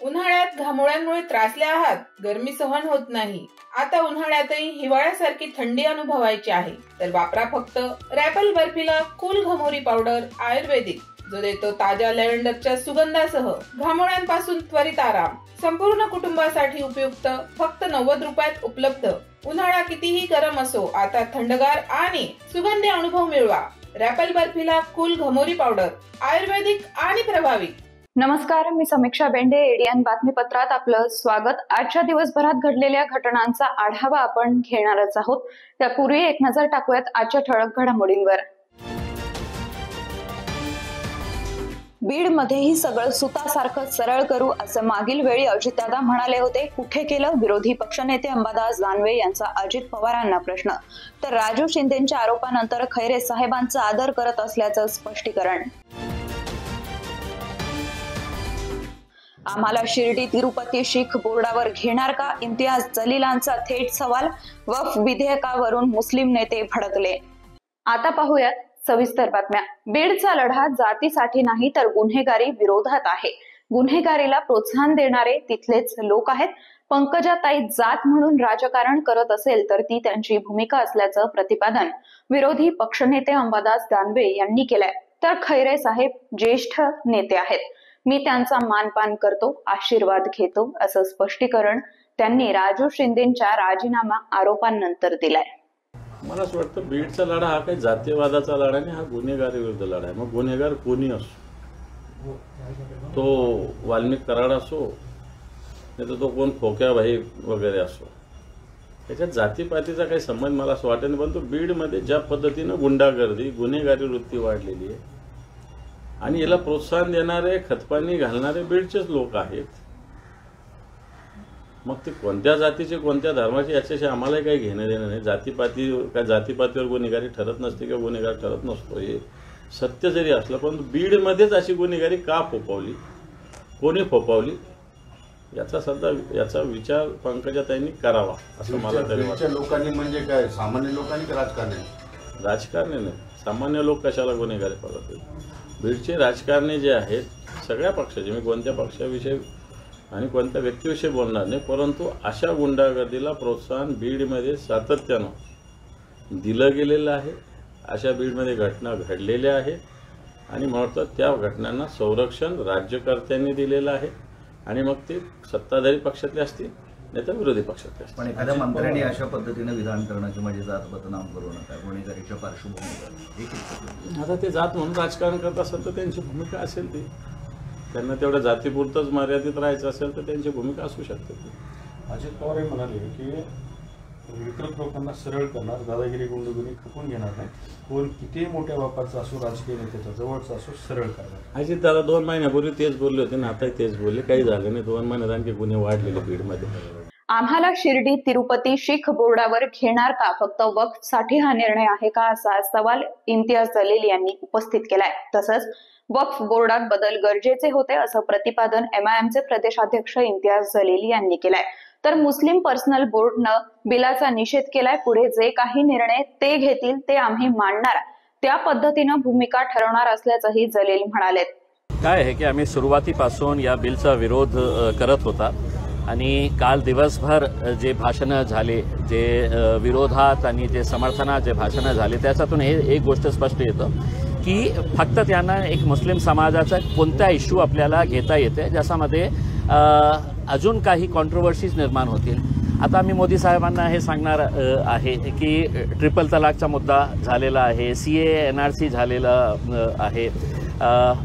उन्हाळ्यात घामोळ्यांमुळे त्रासले आहात, गरमी सहन होत नाही, आता उन्हाळ्यातही हिवाळ्यासारखी थंडी अनुभवायची आहे तर वापरा फक्त रॅपल बर्फिला कूल घमोरी पावडर आयुर्वेदिक, जो देतो ताज्या लॅव्हेंडरच्या सुगंधासह घामोळ्यांपासून त्वरित आराम. संपूर्ण कुटुंबासाठी उपयुक्त, फक्त 90 रुपयात उपलब्ध. उन्हाळा कितीही गरम असो, आता थंडगार आणि सुगंधी अनुभव मिळवा. रॅपल बर्फिला कूल घमोरी पावडर आयुर्वेदिक आणि प्रभावी. नमस्कार, मी समीक्षा बेंडे. एडीएन बातमीपत्रात आपलं स्वागत. आजच्या दिवसभरात घडलेल्या घटनांचा आढावा आपण घेणारच आहोत. त्यापूर्वी एक नजर टाकूयात आजच्या ठळक घडामोडींवर. बीडमध्येही सगळं सुतासारखं सरळ करू असं मागील वेळी अजितदादा म्हणाले होते. कुठे केलं? विरोधी पक्षनेते अंबादास दानवे यांचा अजित पवारांना प्रश्न. तर राजू शिंदेच्या आरोपानंतर खैरे साहेबांचा आदर करत असल्याचं स्पष्टीकरण. आम्हाला शिर्डी तिरुपती शीख बोर्डावर घेणार का? इम्तियाज जलीलांचा थेट सवाल. वक्फ विधेयकावरून मुस्लिम नेते भडकले. आता पाहूयात सविस्तर बातम्या. बीडचा लढा जातीसाठी नाही तर गुन्हेगारी विरोधात आहे. गुन्हेगारीला प्रोत्साहन देणारे तिथलेच लोक आहेत. पंकजाताई जात म्हणून राजकारण करत असेल तर ती त्यांची भूमिका असल्याचं प्रतिपादन विरोधी पक्षनेते अंबादास दानवे यांनी केलंय. तर खैरे साहेब ज्येष्ठ नेते आहेत, मी त्यांचा मानपान करतो, आशीर्वाद घेतो असं स्पष्टीकरण त्यांनी राजू शिंदेच्या राजीनामा आरोपांनंतर दिलाय. मला असं वाटतं बीडचा लढा हा काही जातीयवादाचा लढा नाही, हा गुन्हेगारी विरुद्ध लढा आहे. मग गुन्हेगार कोणी असो, तो वाल्मिक कराड असो नाही तर तो कोण खोक्याभाई वगैरे असो, त्याच्यात जातीपातीचा काही संबंध मला असं वाटत नाही. परंतु बीडमध्ये ज्या पद्धतीनं गुंडागर्दी, गुन्हेगारी वृत्ती वाढलेली आहे आणि याला प्रोत्साहन देणारे, खतपाणी घालणारे बीडचेच लोक आहेत. मग ते कोणत्या जातीचे, कोणत्या धर्माचे, याच्याशी आम्हालाही काही घेणं देणं नाही. जातीपातीवर गुन्हेगारी ठरत नसते किंवा गुन्हेगार ठरत नसतो, हे सत्य जरी असलं. परंतु बीडमध्येच अशी गुन्हेगारी का फोपावली, कोणी फोपावली, याचा विचार पंकजाताईंनी करावा असं मला तरी वाटतं. लोकांनी म्हणजे काय, सामान्य लोकांनी का राजकारणी? राजकारणी नाही, सामान्य लोक कशाला गुन्हेगारी करत? बीडचे राजकारणी जे आहेत सगळ्या पक्षाचे, मी कोणत्या पक्षाविषयी आणि कोणत्या व्यक्तीविषयी बोलणार नाही, परंतु अशा गुंडागर्दीला प्रोत्साहन बीडमध्ये सातत्यानं दिलं गेलेलं आहे. अशा बीडमध्ये घटना घडलेल्या आहेत आणि म्हणतो त्या घटनांना संरक्षण राज्यकर्त्यांनी दिलेलं आहे. आणि मग ते सत्ताधारी पक्षातले असतील नाही तर विरोधी पक्षातले असतील. पण एखाद्या मंत्र्यांनी अशा पद्धतीने विधान करणं की म्हणजे जात बदनाम करू नका, गुन्हेगारीच्या पार्श्वभूमीवर, आता ते जात म्हणून राजकारण करत असेल तर त्यांची भूमिका असेल ती, त्यांना तेवढ्या जातीपुरतंच मर्यादित राहायचं असेल तर त्यांची भूमिका असू शकते. अजित पवार हे म्हणाले की विकृत लोकांना सरळ करणार, दादागिरी गुंडगिरी खपून घेणार नाही, कोण किती मोठ्या बापाचा असो, राजकीय नेत्याचा जवळचा असो, सरळ करणार. अजित दादा 2 महिन्यापूर्वी तेच बोलले होते ना, आता तेच बोलले, काही झालं नाही. 2 महिन्यात आणखी गुन्हे वाढलेले बीडमध्ये. आम्हाला शिर्डी तिरुपती शीख बोर्डावर घेणार का? फक्त वक्फ साठी हा निर्णय आहे का, असा सवाल इम्तियाज जलील यांनी उपस्थित केलाय. तसंच वक्फ बोर्डात बदल गरजेचे होते असं प्रतिपादन MIMचे प्रदेशाध्यक्ष इम्तियाज जलील यांनी केलाय. तर मुस्लिम पर्सनल बोर्डनं बिलाचा निषेध केलाय. पुढे जे काही निर्णय ते घेतील ते आम्ही मांडणार, त्या पद्धतीनं भूमिका ठरवणार असल्याचंही जलील म्हणाले. काय आहे की आम्ही सुरुवातीपासून या बिलचा विरोध करत होता आणि काल दिवसभर जे भाषणं झाले, जे विरोधात आणि जे समर्थनात जे भाषणं झाले, त्याच्यातून एक गोष्ट स्पष्ट येतं की फक्त त्यांना एक मुस्लिम समाजाचा कोणता इश्यू आपल्याला घेता येते ज्याच्यामध्ये अजून काही कॉन्ट्रोवर्सीज निर्माण होतील. आता मी मोदी साहेबांना हे सांगणार आहे की ट्रिपल तलाकचा मुद्दा झालेला आहे, CAA NRC झालेला आहे,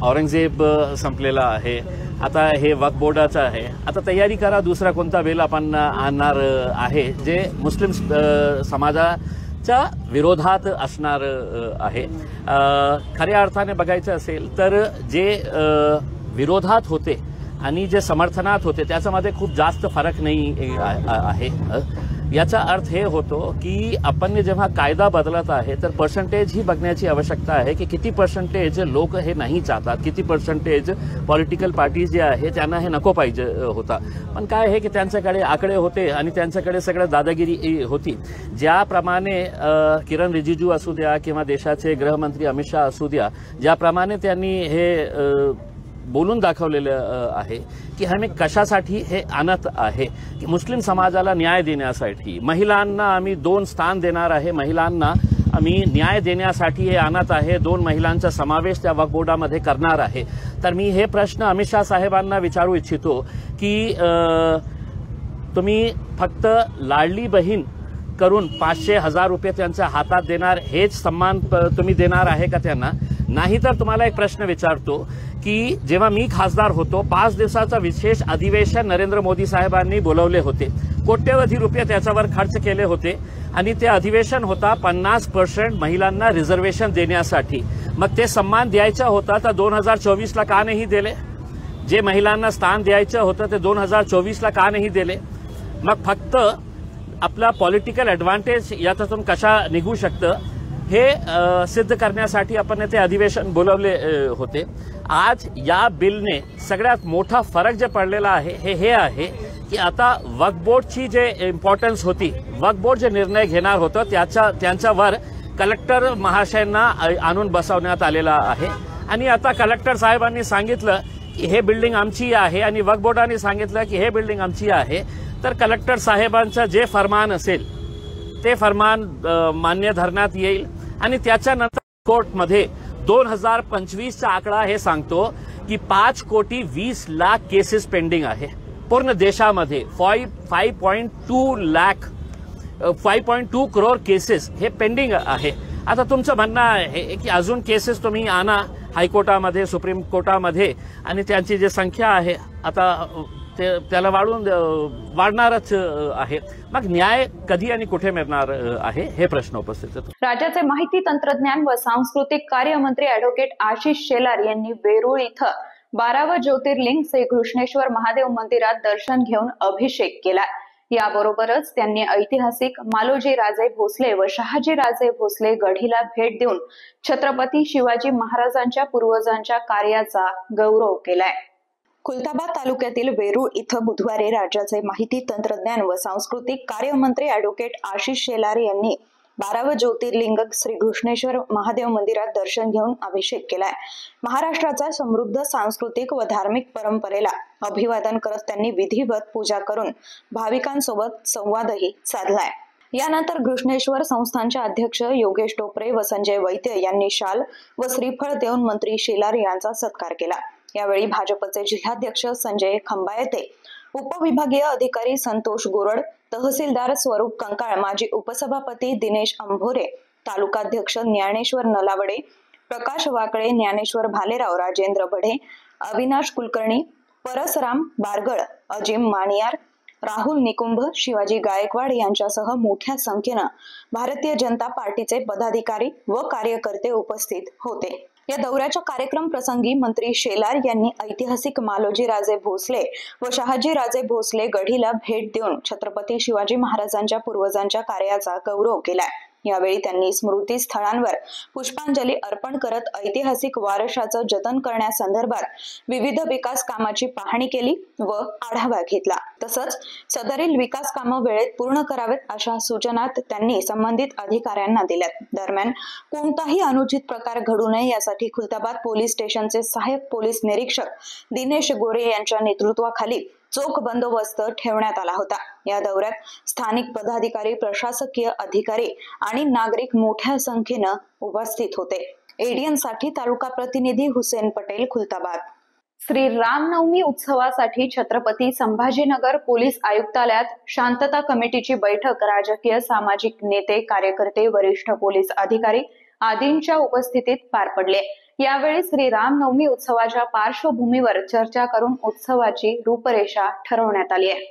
औरंगजेब संपलेला आहे, आता हे वक्फ बोर्डाचं आहे. आता तयारी करा, दुसरा कोणता बिल आपण आणणार आहे जे मुस्लिम समाजाच्या विरोधात असणार आहे. खऱ्या अर्थाने बघायचं असेल तर जे विरोधात होते आणि जे समर्थनात होते त्याच्यामध्ये खूप जास्त फरक नाही आहे. याचा अर्थ हे होतो की आपण जेव्हा कायदा बदलत आहे तर पर्सेंटेज ही बघण्याची आवश्यकता आहे की किती पर्सेंटेज लोक हे नाही चाहतात, किती पर्सेंटेज पॉलिटिकल पार्टीज जे आहे त्यांना हे नको पाहिजे होता. पण काय आहे की त्यांच्याकडे आकडे होते आणि त्यांच्याकडे सगळं दादागिरी होती. ज्याप्रमाणे किरण रिजिजू असू द्या किंवा देशाचे गृहमंत्री अमित शाह असू द्या, ज्याप्रमाणे त्यांनी हे बोलून दाखवलेलं आहे की आम्ही कशासाठी हे आणत आहे की मुस्लिम समाजाला न्याय देण्यासाठी, महिलांना आम्ही 2 स्थान देणार आहे, महिलांना आम्ही न्याय देण्यासाठी हे आणत आहे, 2 महिलांचा समावेश त्या वक्फ बोर्डामध्ये करणार आहे. तर मी हे प्रश्न अमित शाह साहेबांना विचारू इच्छितो की तुम्ही फक्त लाडली बहीण करून 500,000 रुपये त्यांच्या हातात देणार, हेच सन्मान तुम्ही देणार आहे का त्यांना? नाही तर तुम्हाला एक प्रश्न विचारतो की जेव्हा मी खासदार होतो 5 दिवसाचं विशेष अधिवेशन नरेंद्र मोदी साहेबांनी बोलवले होते, कोट्यवधी रुपये त्याच्यावर खर्च केले होते आणि ते अधिवेशन होता 50% महिलांना रिझर्वेशन देण्यासाठी. मग ते सन्मान द्यायचा होता तर 2024ला का नाही दिले? जे महिलांना स्थान द्यायचं होतं ते 2024ला का नाही दिले? मग फक्त आपला पॉलिटिकल ॲडव्हान्टेज याच्यातून कशा निघू शकतं हे सिद्ध करण्यासाठी आपण ते अधिवेशन बोलवले होते. आज या बिलने सगळ्यात मोठा फरक जे पडलेला आहे हे आहे की आता वक्फ बोर्डची जे इम्पॉर्टन्स होती, वक्फ बोर्ड जे निर्णय घेणार होतं त्यांच्यावर कलेक्टर महाशयांना आणून बसवण्यात आलेला आहे. आणि आता कलेक्टर साहेबांनी सांगितलं की हे बिल्डिंग आमची आहे आणि वक्फ बोर्डाने सांगितलं की हे बिल्डिंग आमची आहे. तर कलेक्टर साहेबांचं जे फरमान असेल ते फरमान मान्य धरण्यात येईल आणि त्याच्यानंतर कोर्टमध्ये 2025चा आकडा हे सांगतो की 5,20,00,000 केसेस पेंडिंग आहे पूर्ण देशामध्ये. 5.2 करोड केसेस हे पेंडिंग आहे. आता तुमचं म्हणणं आहे की अजून केसेस तुम्ही आणा हायकोर्टामध्ये, सुप्रीम कोर्टामध्ये आणि त्यांची जी संख्या आहे आता त्याला वाढणारच आहे. मग न्याय कधी आणि कुठे मिळणार आहे हे प्रश्न उपस्थित होतो. राज्याचे माहिती तंत्रज्ञान व सांस्कृतिक कार्यमंत्री अॅडव्होकेट आशिष शेलार यांनी वेरूळ इथं 12वं ज्योतिर्लिंग श्री घृष्णेश्वर महादेव मंदिरात दर्शन घेऊन अभिषेक केला. याबरोबरच त्यांनी ऐतिहासिक मालोजी राजे भोसले व शहाजी राजे भोसले गढीला भेट देऊन छत्रपती शिवाजी महाराजांच्या पूर्वजांच्या कार्याचा गौरव केलाय. खुलताबाद तालुक्यातील वेरूळ इथं बुधवारी राज्याचे माहिती तंत्रज्ञान व सांस्कृतिक कार्यमंत्री अॅडव्होकेट आशिष शेलार यांनी 12वं ज्योतिर्लिंग श्री घृष्णेश्वर महादेव मंदिरात दर्शन घेऊन अभिषेक केलाय. महाराष्ट्राचा समृद्ध सांस्कृतिक व धार्मिक परंपरेला अभिवादन करत त्यांनी विधिवत पूजा करून भाविकांसोबत संवादही साधलाय. यानंतर घृष्णेश्वर संस्थानचे अध्यक्ष योगेश टोपरे व संजय वैद्य यांनी शाल व श्रीफळ देऊन मंत्री शेलार यांचा सत्कार केला. यावेळी भाजपचे जिल्हाध्यक्ष संजय खंबायते, उपविभागीय अधिकारी संतोष गोरड, तहसीलदार स्वरूप कंकाळ, माजी उपसभापती दिनेश अंभोरे, तालुकाध्यक्ष ज्ञानेश्वर नलावडे, प्रकाश वाकळे, ज्ञानेश्वर भालेराव, राजेंद्र बढे, अविनाश कुलकर्णी, परसराम बारगळ, अजिम माणियार, राहुल निकुंभ, शिवाजी गायकवाड यांच्यासह मोठ्या संख्येनं भारतीय जनता पार्टीचे पदाधिकारी व कार्यकर्ते उपस्थित होते. या दौऱ्याच्या कार्यक्रम प्रसंगी मंत्री शेलार यांनी ऐतिहासिक मालोजी राजे भोसले व शहाजी राजे भोसले गढीला भेट देऊन छत्रपती शिवाजी महाराजांच्या पूर्वजांच्या कार्याचा गौरव केलाय. यावेळी त्यांनी स्मृती स्थळांवर पुष्पांजली अर्पण करत ऐतिहासिक वारशाचं जतन करण्यासंदर्भात विविध विकास कामाची पाहणी केली व आढावा घेतला. तसंच सदरील विकास कामं वेळेत पूर्ण करावेत अशा सूचना त्यांनी संबंधित अधिकाऱ्यांना दिल्यात. दरम्यान कोणताही अनुचित प्रकार घडू नये यासाठी खुलताबाद पोलीस स्टेशनचे सहाय्यक पोलीस निरीक्षक दिनेश गोरे यांच्या नेतृत्वाखाली चोख बंदोबस्त ठेवण्यात आला होता. या दौऱ्यात स्थानिक पदाधिकारी, प्रशासकीय अधिकारी आणि नागरिक मोठ्या संख्येनं उपस्थित होते. एडीएन साठी तालुका प्रतिनिधी हुसेन पटेल, खुलताबाद. श्री रामनवमी उत्सवासाठी छत्रपती संभाजीनगर पोलीस आयुक्तालयात शांतता कमिटीची बैठक राजकीय, सामाजिक नेते, कार्यकर्ते, वरिष्ठ पोलीस अधिकारी आदींच्या उपस्थितीत पार पडले. यावेळी श्री रामनवमी उत्सवाच्या पार्श्वभूमीवर चर्चा करून उत्सवाची रूपरेषा ठरवण्यात आली आहे.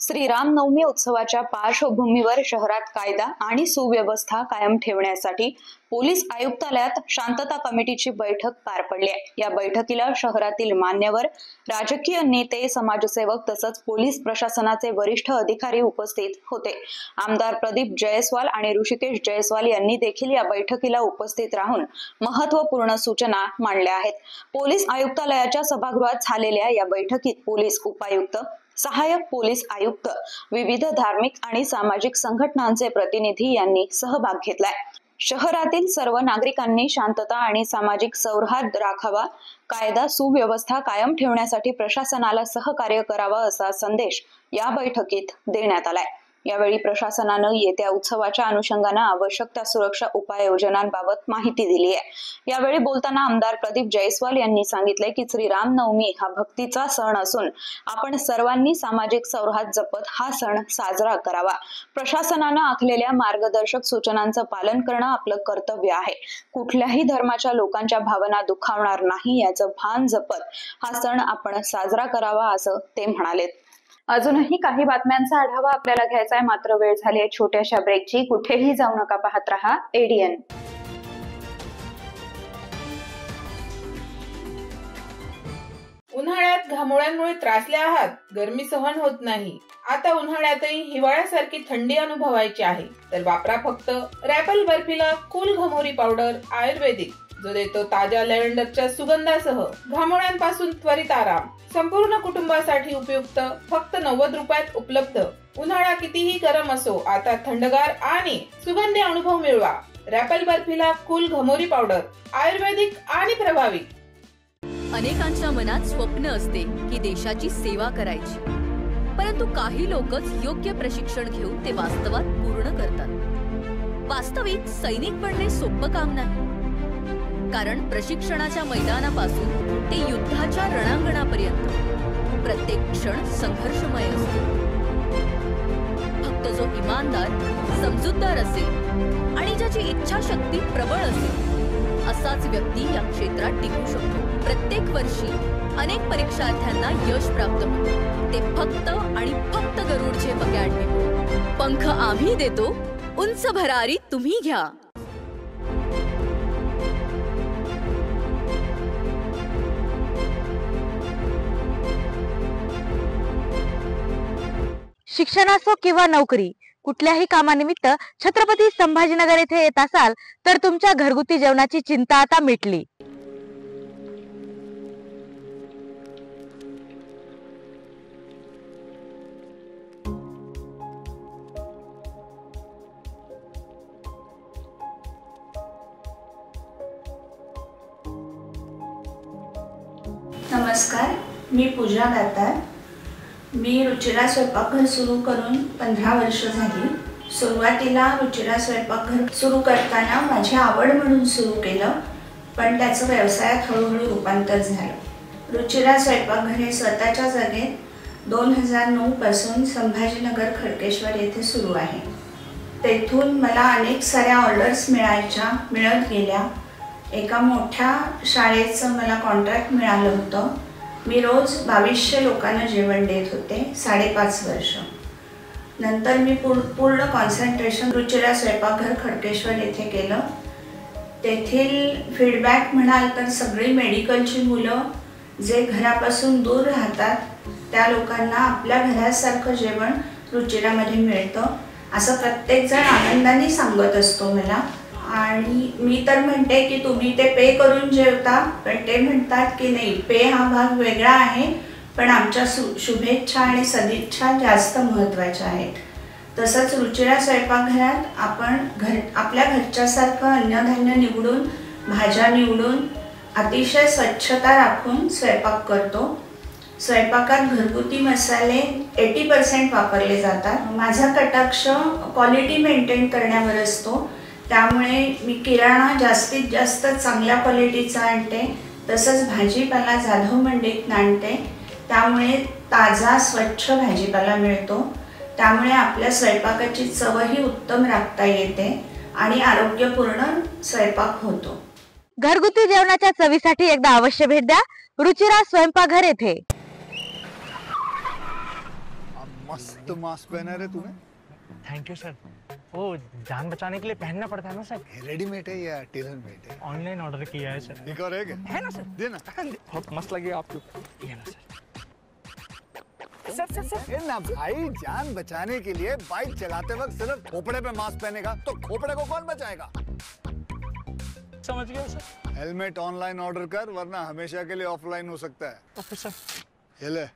श्रीरामनवमी उत्सवाच्या पार्श्वभूमीवर शहरात कायदा आणि सुव्यवस्था कायम ठेवण्यासाठी पोलीस आयुक्तालयात शांतता कमिटीची बैठक पार पडली आहे। या बैठकीला शहरातील मान्यवर, राजकीय नेते, समाजसेवक तसंच पोलीस प्रशासनाचे वरिष्ठ अधिकारी उपस्थित होते। आमदार प्रदीप जयस्वाल आणि ऋषिकेश जयस्वाल यांनी देखील या बैठकीला उपस्थित राहून महत्त्वपूर्ण सूचना मांडल्या आहेत। पोलीस आयुक्तालयाच्या सभागृहात झालेल्या या बैठकीत पोलीस उपायुक्त, सहाय्यक पोलीस आयुक्त, विविध धार्मिक आणि सामाजिक संघटनांचे प्रतिनिधी यांनी सहभाग घेतलाय। शहरातील सर्व नागरिकांनी शांतता आणि सामाजिक सौहार्द राखावा, कायदा सुव्यवस्था कायम ठेवण्यासाठी प्रशासनाला सहकार्य करावा असा संदेश या बैठकीत देण्यात आलाय। यावेळी प्रशासनानं येत्या उत्सवाच्या अनुषंगानं आवश्यक त्या सुरक्षा उपाययोजनांबाबत माहिती दिली आहे। यावेळी बोलताना आमदार प्रदीप जयस्वाल यांनी सांगितले की श्रीरामनवमी हा भक्तीचा सण असून आपण सर्वांनी सामाजिक सौहार्द जपत हा सण साजरा करावा। प्रशासनानं आखलेल्या मार्गदर्शक सूचनांचं पालन करणं आपलं कर्तव्य आहे। कुठल्याही धर्माच्या लोकांच्या भावना दुखावणार नाही याचं भान जपत हा सण आपण साजरा करावा असं ते म्हणाले। अजूनही काही बातम्यांचा आढावा आपल्याला घ्यायचा आहे, मात्र वेळ झाली आहे छोट्याशा ब्रेकची। कुठेही जाऊ नका, पाहत रहा ADN। उन्हाळ्यात घामोळ्यांमुळे त्रासले आहात, गरमी सहन होत नाही, आता उन्हाळ्यातही हिवाळ्यासारखी थंडी अनुभवायची आहे, तर वापरा फक्त रॅपल बर्फिला कूल घमोरी पावडर आयुर्वेदिक, जो देतो ताज्या लॅव्हेंडरच्या सुगंधासह घामोळ्यांपासून त्वरित आराम। संपूर्ण कुटुंबासाठी उपयुक्त, फक्त 90 रुपयात उपलब्ध। उन्हाळा कितीही गरम असो, आता थंडगार आणि सुगंधी अनुभव मिळवा। रॅपल बर्फिला कूल घमोरी पावडर आयुर्वेदिक आणि प्रभावी। अनेकांच्या मनात स्वप्न असते की देशाची सेवा करायची, परंतु काही लोकच योग्य प्रशिक्षण घेऊन ते वास्तवात पूर्ण करतात। वास्तविक सैनिक बनणे सोपं काम नाही, कारण प्रशिक्षणाच्या मैदानापासून ते युद्धाच्या रणांगणापर्यंत प्रत्येक क्षण संघर्षमय असतो। फक्त जो इमानदार, समजूतदार असेल आणि ज्याची इच्छाशक्ती प्रबळ असेल असाच व्यक्ती या क्षेत्रात टिकू शकतो। प्रत्येक वर्षी अनेक परीक्षार्थ्यांना यश प्राप्त होते, ते फक्त आणि फक्त गरुड झेप अकॅडमी। पंख आम्ही देतो, उंच भरारी तुम्ही घ्या। शिक्षण असो किंवा नोकरी, कुठल्याही कामानिमित्त छत्रपती संभाजीनगर येथे येत असाल तर तुमच्या घरगुती जेवणाची चिंता आता मिटली। नमस्कार, मी पूजा दातार। मी रुचिरा स्वयंपाकघर सुरू करून 15 वर्ष झाली। सुरुवातीला रुचिरा स्वयंपाकघर सुरू करताना माझी आवड म्हणून सुरू केलं, पण त्याचं व्यवसायात हळूहळू रूपांतर झालं। रुचिरा स्वयंपाकघर हे स्वतःच्या जागेत 2009 पासून संभाजीनगर खडकेश्वर येथे सुरू आहे। तेथून मला अनेक साऱ्या ऑर्डर्स मिळत गेल्या। एका मोठ्या शाळेचं मला कॉन्ट्रॅक्ट मिळालं होतं। मी रोज 2200 लोकांना जेवण देत होते 5.5 वर्ष। नंतर मी पूर्ण कॉन्सन्ट्रेशन रुचिरा स्वयंपाकघर खडकेश्वर येथे केलं। तेथील फीडबॅक म्हणाल तर सगळी मेडिकलची मुलं जे घरापासून दूर राहतात त्या लोकांना आपल्या घरासारखं जेवण रुचिरामध्ये मिळतं असं प्रत्येकजण आनंदाने सांगत असतो मला। आणि मी तर म्हणते की तुम्ही ते पे करून जेवता, पण ते म्हणतात की नाही, पे हा भाग वेगळा आहे, पण आमच्या शुभेच्छा आणि सदिच्छा जास्त महत्त्वाच्या आहेत। तसंच रुचिरा स्वयंपाकघरात आपण आपल्या घरच्यासारखं अन्नधान्य निवडून, भाज्या निवडून, अतिशय स्वच्छता राखून स्वयंपाक करतो। स्वयंपाकात घरगुती मसाले 80% वापरले जातात। माझा कटाक्ष क्वालिटी मेंटेन करण्यावर असतो, त्यामुळे मी किराणा जास्तीत जास्त चांगल्या क्वालिटीचा आणते। तसंच भाजीपाला जाधव मंडईतून आणते, त्यामुळे ताजा स्वच्छ भाजीपाला मिळतो। त्यामुळे आपल्या स्वयंपाकाची चवही उत्तम राखता येते आणि आरोग्यपूर्ण स्वयंपाक होतो। घरगुती जेवणाच्या चवीसाठी एकदा अवश्य भेट द्या रुचिरा स्वयंपाकघर येथे। मस्त मास्क पहना रे तूने। Thank you sir. वो जान बचाने के लिए पहनना पड़ता है ना सर। रेडीमेड है या टेलर मेड है? ऑनलाइन ऑर्डर किया है सर। एक और है क्या? है ना सर। देना। बहुत मस्त लगे आपको। ये ना सर। सर ना भाई, जान बचाने के लिए बाइक चलाते वक्त सिर्फ खोपड़े पे मास्क पहनेगा तो खोपड़े को कौन बचाएगा? समझ गया सर। हेलमेट ऑनलाइन ऑर्डर कर, वरना हमेशा के लिए ऑफलाइन हो सकता है। Okay sir. ये ले।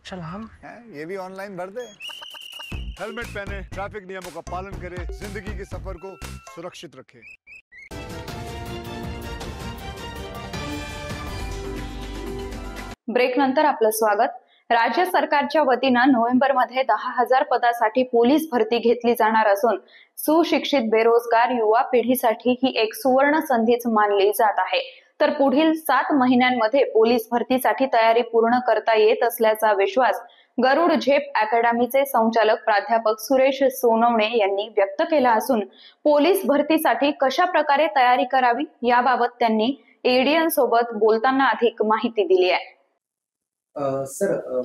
चल हम ये भी ऑनलाइन भर दे। हेलमेट पहने, ट्रैफिक नियमों का पालन करे, जिंदगी के सफर को सुरक्षित रखे। ब्रेक नंतर आपलं स्वागत। राज्य सरकारच्या वतीनं नोव्हेंबरमध्ये 10,000 पदासाठी पोलीस भरती घेतली जाणार असून सुशिक्षित बेरोजगार युवा पिढीसाठी ही एक सुवर्ण संधीच मानली जात आहे। तर पुढील 7 महिन्यांमध्ये पोलीस भरतीसाठी तयारी पूर्ण करता येत असल्याचा विश्वास गरुड झेप अकॅडमीचे संचालक प्राध्यापक सुरेश सोनवणे यांनी व्यक्त केला असून पोलीस भरतीसाठी कशा प्रकारे तयारी करावी याबाबत त्यांनी एडीएन सोबत बोलताना अधिक माहिती दिली आहे। सर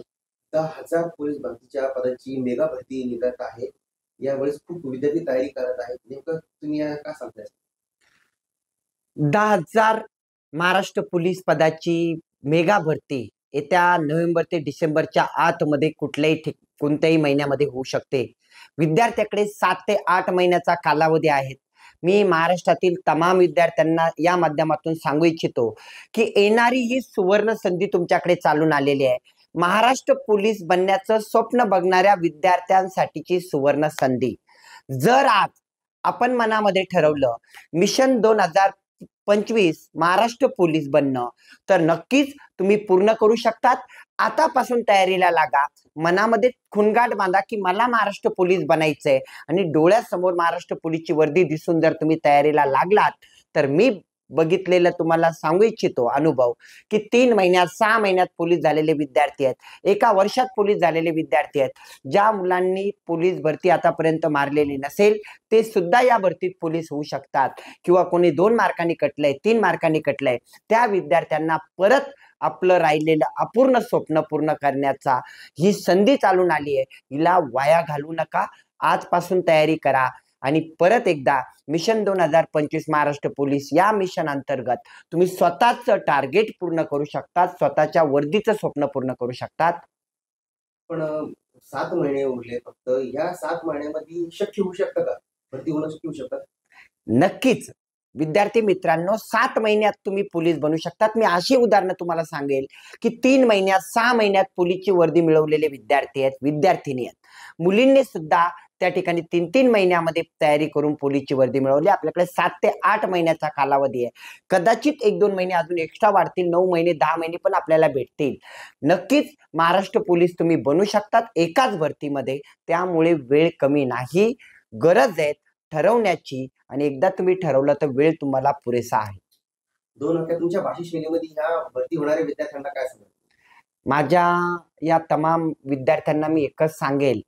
10,000 पोलीस भरतीच्या पदाची मेगा भरती निघत आहे। यावेळेस खूप विद्यार्थी तयारी करत आहेत, नेमकं तुम्ही काय सांगताय? 10,000 महाराष्ट्र पोलीस पदाची मेगा भरती येत्या नोव्हेंबर ते डिसेंबरच्या आतमध्ये कोणत्याही महिन्यामध्ये होऊ शकते। विद्यार्थ्याकडे 7 ते 8 महिन्याचा कालावधी आहे। मी महाराष्ट्रातील तमाम विद्यार्थ्यांना या माध्यमातून सांगू इच्छितो की येणारी ही सुवर्ण संधी तुमच्याकडे चालून आलेली आहे। महाराष्ट्र पोलीस बनण्याचं स्वप्न बघणाऱ्या विद्यार्थ्यांसाठीची सुवर्ण संधी। जर आज आपण मनामध्ये ठरवलं मिशन 2025 महाराष्ट्र पोलीस बनणं, तर नक्कीच तुम्ही पूर्ण करू शकतात। आतापासून तयारीला लागा, मनामध्ये खुणगाट बांधा की मला महाराष्ट्र पोलीस बनायचंय आणि डोळ्यासमोर महाराष्ट्र पोलीसची वर्दी दिसून जर तुम्ही तयारीला लागलात, तर मी बघितलेलं तुम्हाला सांगू इच्छितो अनुभव की 3 महिन्यात 6 महिन्यात पोलीस झालेले विद्यार्थी आहेत, 1 वर्षात पोलीस झालेले विद्यार्थी आहेत। ज्या मुलांनी पोलीस भरती आतापर्यंत मारलेली नसेल ते सुद्धा या भरतीत पोलीस होऊ शकतात, किंवा कोणी 2 मार्कांनी कटलंय, 3 मार्कांनी कटलंय, त्या विद्यार्थ्यांना परत आपलं राहिलेलं अपूर्ण स्वप्न पूर्ण करण्याचा ही संधी चालून आली आहे। हिला वाया घालवू नका, आजपासून तयारी करा आणि परत एकदा मिशन 2025 महाराष्ट्र पोलीस या मिशन अंतर्गत तुम्ही स्वतःचं टार्गेट पूर्ण करू शकतात, स्वतःच्या वर्दीचं स्वप्न पूर्ण करू शकतात। पण 7 महिने उरले फक्त, या 7 महिन्यामध्ये शक्य होऊ शकतं का? भरती होणं शक्य होऊ शकतं? नक्कीच विद्यार्थी मित्रांनो, 7 महिन्यात तुम्ही पोलीस बनू शकतात। मी अशी उदाहरणं तुम्हाला सांगेल की 3 महिन्यात 6 महिन्यात पोलीसची वर्दी मिळवलेले विद्यार्थी आहेत, विद्यार्थिनी आहेत। मुलींनी सुद्धा त्या ठिकाणी 3-3 महिन्यामध्ये तयारी करून पोलीसची वर्दी मिळवली। आपल्याकडे 7 ते 8 महिन्याचा कालावधी आहे। कदाचित 1-2 महिने अजून एक्स्ट्रा वाढतील, 9 महिने 10 महिने पण आपल्याला भेटतील। नक्कीच महाराष्ट्र पोलीस तुम्ही बनू शकतात एकाच भरतीमध्ये। त्यामुळे वेळ कमी नाही, गरज आहे ठरवण्याची, आणि एकदा तुम्ही ठरवलं तर वेळ तुम्हाला पुरेसा आहे। 2 वाक्यात तुमच्या भाषा शैलीमध्ये ह्या भरती होणाऱ्या विद्यार्थ्यांना काय सांगाल? माझ्या या तमाम विद्यार्थ्यांना मी एकच सांगेल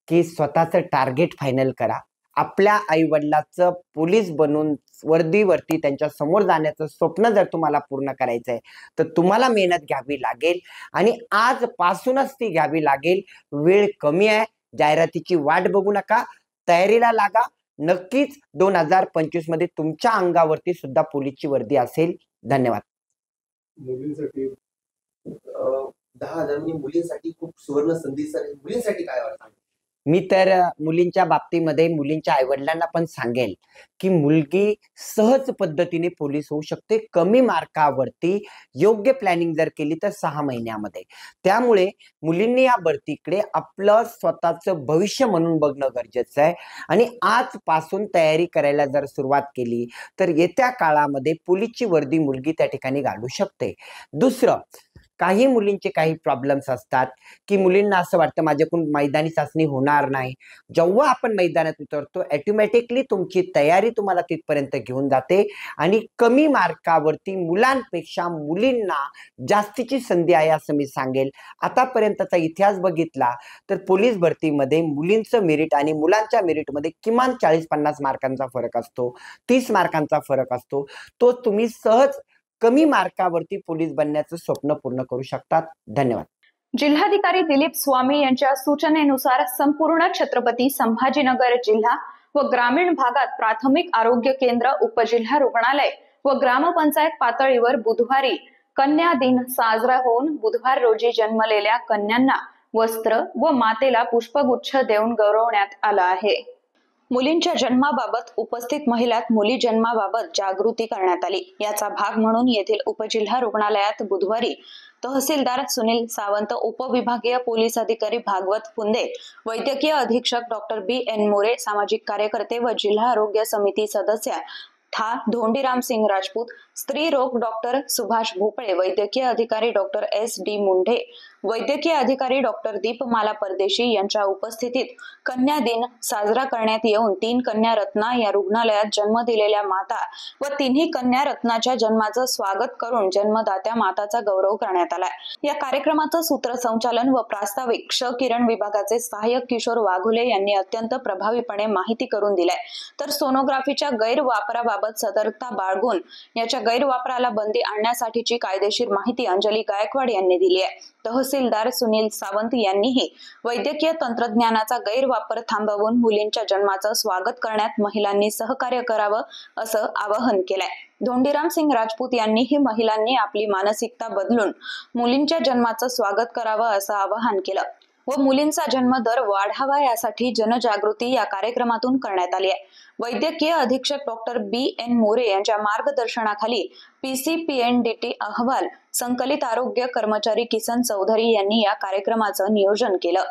की स्वतःचं टार्गेट फायनल करा। आपल्या आईवडिलाचं पोलीस बनून वर्दीवरती त्यांच्या समोर जाण्याचं स्वप्न जर तुम्हाला पूर्ण करायचं आहे तर तुम्हाला मेहनत घ्यावी लागेल, आणि आजपासूनच ती घ्यावी लागेल। वेळ कमी आहे, जाहिरातीची वाट बघू नका, तयारीला लागा। नक्कीच 2025 मध्ये तुमच्या अंगावरती सुद्धा पोलीसची वर्दी असेल। धन्यवाद। मुलींसाठी 10,000 मुलींसाठी खूप सुवर्ण संधी सर, मुलींसाठी काय वाटतं? मी तर मुलींच्या बाबतीमध्ये मुलींच्या आईवडिलांना पण सांगेल की मुलगी सहज पद्धतीने पोलीस होऊ शकते, कमी मार्कावरती योग्य प्लॅनिंग जर केली तर 6 महिन्यामध्ये। त्यामुळे मुलींनी या भरतीकडे आपलं स्वतःचं भविष्य म्हणून बघणं गरजेचं आहे, आणि आजपासून तयारी करायला जर सुरुवात केली तर येत्या काळामध्ये पोलीसची वर्दी मुलगी त्या ठिकाणी घालू शकते। दुसरं, काही मुलींचे काही प्रॉब्लेम्स असतात की मुलींना असं वाटतं माझ्याकडून मैदानी चाचणी होणार नाही। जेव्हा आपण मैदानात उतरतो ऑटोमॅटिकली तुमची तयारी तुम्हाला तिथपर्यंत घेऊन जाते, आणि कमी मार्कावरती मुलांपेक्षा मुलींना जास्तीची संधी आहे असं मी सांगेल। आतापर्यंतचा इतिहास बघितला तर पोलीस भरतीमध्ये मुलींचं मेरिट आणि मुलांच्या मेरिटमध्ये किमान 40-50 मार्कांचा फरक असतो, 30 मार्कांचा फरक असतो। तो तुम्ही सहज कमी मार्कावरती पोलीस बनण्याचं स्वप्न पूर्ण करू शकतात। धन्यवाद। जिल्हाधिकारी दिलीप स्वामी यांच्या सूचनेनुसार संपूर्ण छत्रपती संभाजीनगर जिल्हा व ग्रामीण भागात प्राथमिक आरोग्य केंद्र, उपजिल्हा रुग्णालय व ग्रामपंचायत पातळीवर बुधवारी कन्या दिन साजरा होऊन बुधवार रोजी जन्मलेल्या कन्यांना वस्त्र व मातेला पुष्पगुच्छ देऊन गौरवण्यात आला आहे. मुलींच्या जन्माबाबत उपस्थित महिलात मुली जन्माबाबत जागृती करण्यात आली. याचा भाग म्हणून येथील उपजिल्हा रुग्णालयात बुधवारी तहसीलदार सुनील सावंत, उपविभागीय पोलीस अधिकारी भागवत फुंदे, वैद्यकीय अधीक्षक डॉक्टर BN मोरे, सामाजिक कार्यकर्ते व जिल्हा आरोग्य समिती सदस्य धोंडीराम सिंग राजपूत, स्त्री रोग डॉक्टर सुभाष भोपळे, वैद्यकीय अधिकारी डॉक्टर SD मुंढे, वैद्यकीय अधिकारी डॉक्टर दीपमाला परदेशी यांच्या उपस्थितीत कन्या दिन साजरा करण्यात येऊन 3 कन्या रत्ना या रुग्णालयात जन्म दिलेल्या माता व 3ही कन्या रत्नाच्या जन्माचं स्वागत करून जन्मदात्या माताचा गौरव करण्यात आला. या कार्यक्रमाचं सूत्रसंचालन व प्रास्ताविक किरण विभागाचे सहाय्यक किशोर वाघुले यांनी अत्यंत प्रभावीपणे माहिती करून दिलाय. तर सोनोग्राफीच्या गैरवापराबाबत सतर्कता बाळगून याच्या गैरवापराला बंदी आणण्यासाठीची कायदेशीर माहिती अंजली गायकवाड यांनी दिली आहे. तहसीलदार सुनील सावंत यांनीही वैद्यकीय तंत्रज्ञानाचा गैरवापर थांबवून मुलींच्या जन्माचं स्वागत करण्यात महिलांनी सहकार्य करावं असं आवाहन केलंय. धोंडीराम सिंग राजपूत यांनीही महिलांनी आपली मानसिकता बदलून मुलींच्या जन्माचं स्वागत करावं असं आवाहन केलं व मुलींचा जन्मदर वाढावा यासाठी जनजागृती या कार्यक्रमातून करण्यात आली आहे. वैद्यकीय अधीक्षक डॉक्टर BN मोरे यांच्या मार्गदर्शनाखाली PCPNDT अहवाल संकलित आरोग्य कर्मचारी किसन चौधरी यांनी या कार्यक्रमाचं नियोजन केलं.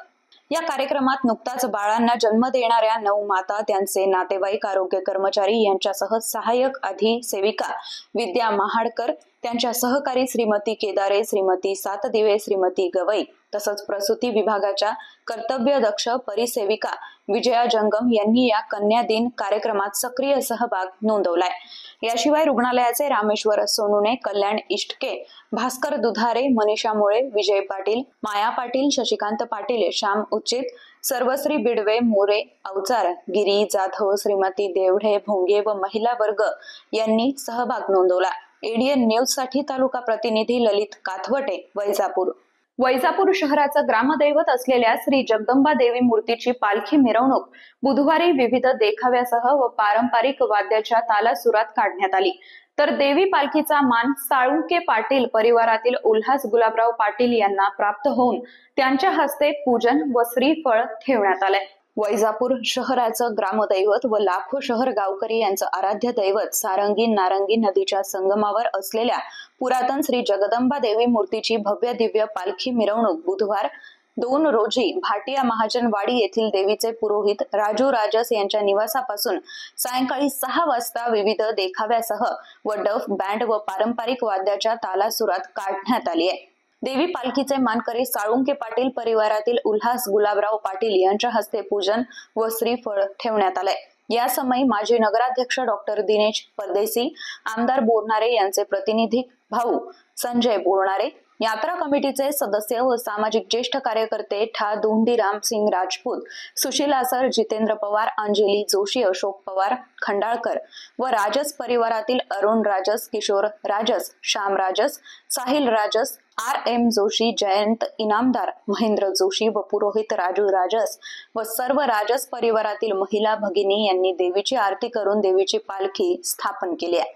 या कार्यक्रमात नुकताच बाळांना जन्म देणाऱ्या 9 माता, त्यांचे नातेवाईक, आरोग्य कर्मचारी यांच्यासह सहाय्यक अधिसेविका विद्या महाडकर, त्यांच्या सहकारी श्रीमती केदारे, श्रीमती सातदिवे, श्रीमती गवई तसंच प्रसूती विभागाच्या कर्तव्यदक्ष परिसेविका विजया जंगम यांनी या कन्या दिन कार्यक्रमात सक्रिय सहभाग नोंदवलाय. याशिवाय रुग्णालयाचे रामेश्वर सोनुने, कल्याण इष्टके, भास्कर दुधारे, मनीषा मुळे, विजय पाटील, माया पाटील, शशिकांत पाटील, श्याम उचित, सर्वश्री बिडवे, मोरे, अवचार, गिरी जाधव, श्रीमती देवढे, भोंगे व महिला वर्ग यांनी सहभाग नोंदवला. ADN न्यूज साठी तालुका प्रतिनिधी ललित काथवटे, वैजापूर. वैजापूर शहराचं ग्रामदैवत असलेल्या श्री जगदंबा देवी मूर्तीची पालखी मिरवणूक बुधवारी विविध देखाव्यासह व पारंपरिक वाद्याच्या तालासुरात काढण्यात आली. तर देवी पालखीचा मान साळुंके पाटील परिवारातील उल्हास गुलाबराव पाटील यांना प्राप्त होऊन त्यांच्या हस्ते पूजन व श्रीफळ ठेवण्यात आलंय. वैजापूर शहराचं ग्रामदैवत व लाखो शहर गावकरी यांचं आराध्य दैवत सारंगी नारंगी नदीच्या संगमावर असलेल्या पुरातन श्री जगदंबा देवी मूर्तीची भव्य दिव्य पालखी मिरवणूक बुधवार 2 रोजी भाटिया महाजनवाडी येथील देवीचे पुरोहित राजू राजस यांच्या निवासापासून सायंकाळी 6 वाजता विविध देखाव्यासह व डफ बँड व पारंपरिक वाद्याच्या तालासुरात काढण्यात आली आहे. देवी पालखीचे मानकरी साळुंके पाटील परिवारातील उल्हास गुलाबराव पाटील यांच्या हस्ते पूजन व श्रीफळ ठेवण्यात आलंय. या समयी माजी नगराध्यक्ष डॉक्टर दिनेश परदेशी, आमदार बोरनारे यांचे प्रतिनिधी भाऊ संजय बोरनारे, यात्रा कमिटीचे सदस्य व सामाजिक ज्येष्ठ कार्यकर्ते धोंडीराम सिंग राजपूत, सुशीला सर, जितेंद्र पवार, अंजली जोशी, अशोक पवार, खंडाळकर व राजस परिवारातील अरुण राजस, किशोर राजस, श्याम राजस, साहिल राजस, RM जोशी, जयंत इनामदार, महेंद्र जोशी व पुरोहित राजू राजस व सर्व राजस परिवारातील महिला भगिनी यांनी देवीची आरती करून देवीची पालखी स्थापन केली आहे.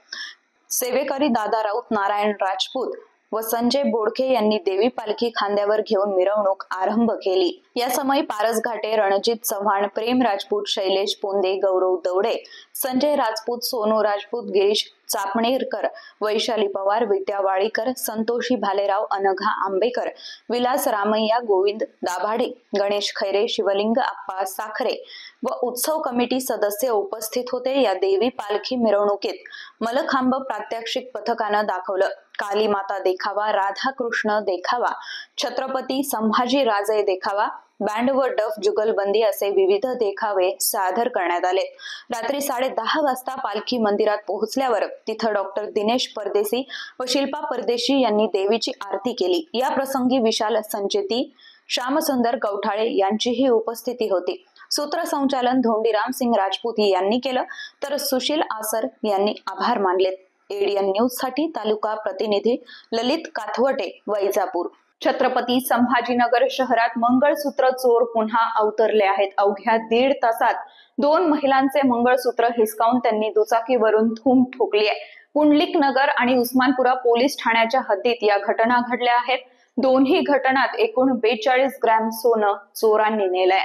सेवेकरी दादा राऊत, नारायण राजपूत व संजय बोडखे यांनी देवी पालखी खांद्यावर घेऊन मिरवणूक आरंभ केली. या समयी पारस घाटे, रणजित चव्हाण, प्रेम राजपूत, शैलेश पोंदे, गौरव दौडे, संजय राजपूत, सोनू राजपूत, गिरीश चापणेरकर, वैशाली पवार, विद्या वाळीकर, संतोषी भालेराव, अनघा आंबेकर, विलास रामय्या, गोविंद दाभाडे, गणेश खैरे, शिवलिंग आप्पा साखरे व उत्सव कमिटी सदस्य उपस्थित होते. या देवी पालखी मिरवणुकीत मलखांब प्रात्यक्षिक पथकानं दाखवलं. काली माता देखावा, राधा कृष्ण देखावा, छत्रपती संभाजी राजे देखावा, बँड व डफ जुगलबंदी असे विविध देखावे सादर करण्यात आले. रात्री 10:30 वाजता पालखी मंदिरात पोहोचल्यावर तिथं डॉक्टर दिनेश परदेशी व शिल्पा परदेशी यांनी देवीची आरती केली. या प्रसंगी विशाल संचेती, श्यामसुंदर कवठाळे यांचीही उपस्थिती होती. सूत्रसंचालन धोंडीराम सिंग राजपूत यांनी केलं तर सुशील आसर यांनी आभार मानलेत. ADN न्यूज साठी तालुका प्रतिनिधी ललित काथवटे, वैजापूर. छत्रपती संभाजीनगर शहरात मंगळसूत्र चोर पुन्हा अवतरले आहेत. अवघ्या 1.5 तासात 2 महिलांचे मंगळसूत्र हिसकावून त्यांनी दुचाकीवरून धूम ठोकली आहे. पुंडलिक नगर आणि उस्मानपुरा पोलीस ठाण्याच्या हद्दीत या घटना घडल्या आहेत. दोन्ही घटनात एकूण 42 ग्रॅम सोनं चोरांनी नेलंय.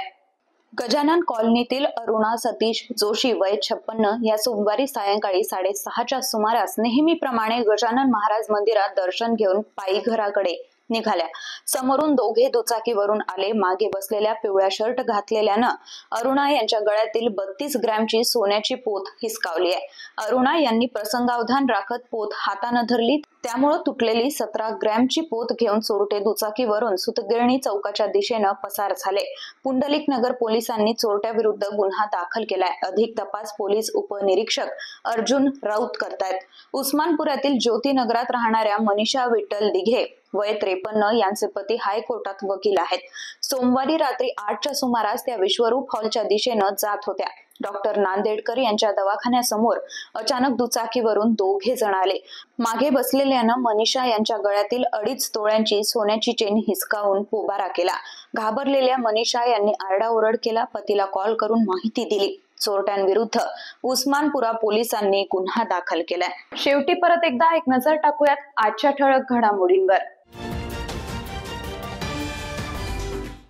गजानन कॉलनीतील अरुणा सतीश जोशी वय 56 या सोमवारी सायंकाळी 6:30च्या सुमारास नेहमीप्रमाणे गजानन महाराज मंदिरात दर्शन घेऊन पायी घराकडे निघाल्या. समोरून दोघे दुचाकीवरून आले. मागे बसलेल्या पिवळ्या शर्ट घातलेल्यानं अरुणा यांच्या गळ्यातील 32 ग्रॅमची सोन्याची पोत हिसकावली आहे. अरुणा यांनी प्रसंगावधान राखत पोत हातानं धरली. त्यामुळे तुटलेली 17 ग्रॅमची पोत घेऊन चोरटे दुचाकीवरून सुतगिरणी चौकाच्या दिशेनं पसार झाले. पुंडलिक नगर पोलिसांनी चोरट्याविरुद्ध गुन्हा दाखल केलाय. अधिक तपास पोलीस उपनिरीक्षक अर्जुन राऊत करतायत. उस्मानपुरातील ज्योतिनगरात राहणाऱ्या मनीषा विठ्ठल दिघे वय 53 यांचे पती हायकोर्टात वकील आहेत. सोमवारी रात्री 8च्या सुमारास त्या विश्वरूप हॉलच्या दिशेनं जात होत्या. डॉक्टर नांदेडकर यांच्या दवाखान्यासमोर अचानक दुचाकीवरून दोघे जण आले. मागे बसलेल्यानं मनीषा यांच्या गळ्यातील 2.5 तोळ्यांची सोन्याची चेन हिसकावून पोबारा केला. घाबरलेल्या मनीषा यांनी आरडाओरड केला. पतीला कॉल करून माहिती दिली. चोरट्यांविरुद्ध उस्मानपुरा पोलिसांनी गुन्हा दाखल केलाय. शेवटी परत एकदा एक नजर टाकूयात आजच्या ठळक घडामोडींवर.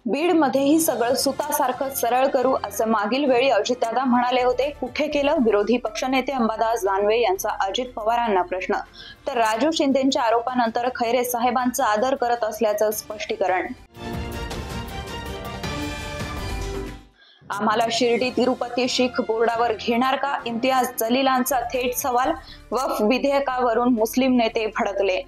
बीडमध्येही सगळं सुतासारखं सरळ करू असं मागील वेळी अजितदादा म्हणाले होते. कुठे केलं? विरोधी पक्षनेते अंबादास दानवे यांचा अजित पवारांना प्रश्न. तर राजू शिंदेच्या आरोपानंतर खैरे साहेबांचा आदर करत असल्याचं स्पष्टीकरण. आम्हाला शिर्डी तिरुपती शीख बोर्डावर घेणार का? इम्तियाज जलीलांचा थेट सवाल. वक्फ विधेयकावरून मुस्लिम नेते भडकले.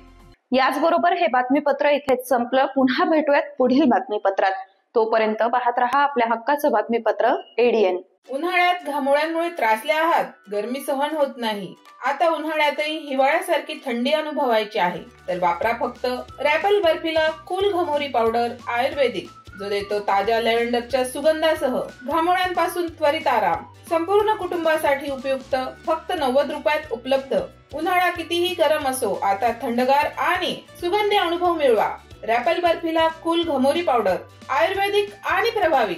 याचबरोबर हे बातमीपत्र इथेच संपलं. पुन्हा भेटूयात पुढील बातमीपत्रात. तोपर्यंत पाहत रहा आपल्या हक्काचं बातमीपत्र ADN. उन्हाळ्यात घामोळ्यांमुळे त्रासले आहात, गरमी सहन होत नाही, आता उन्हाळ्यातही हिवाळ्यासारखी थंडी अनुभवायची आहे, तर वापरा फक्त रॅपल बर्फीला कूल घमोरी पावडर आयुर्वेदिक, जो देतो ताज्या लॅव्हेंडरच्या सुगंधासह घामोळ्यांपासून त्वरित आराम. संपूर्ण कुटुंबासाठी उपयुक्त, फक्त 90 रुपयात उपलब्ध. उन्हाळा कितीही गरम असो, आता थंडगार आणि सुगंधी अनुभव मिळवा. रॅपल बर्फीला कूल घमोरी पावडर आयुर्वेदिक आणि प्रभावी.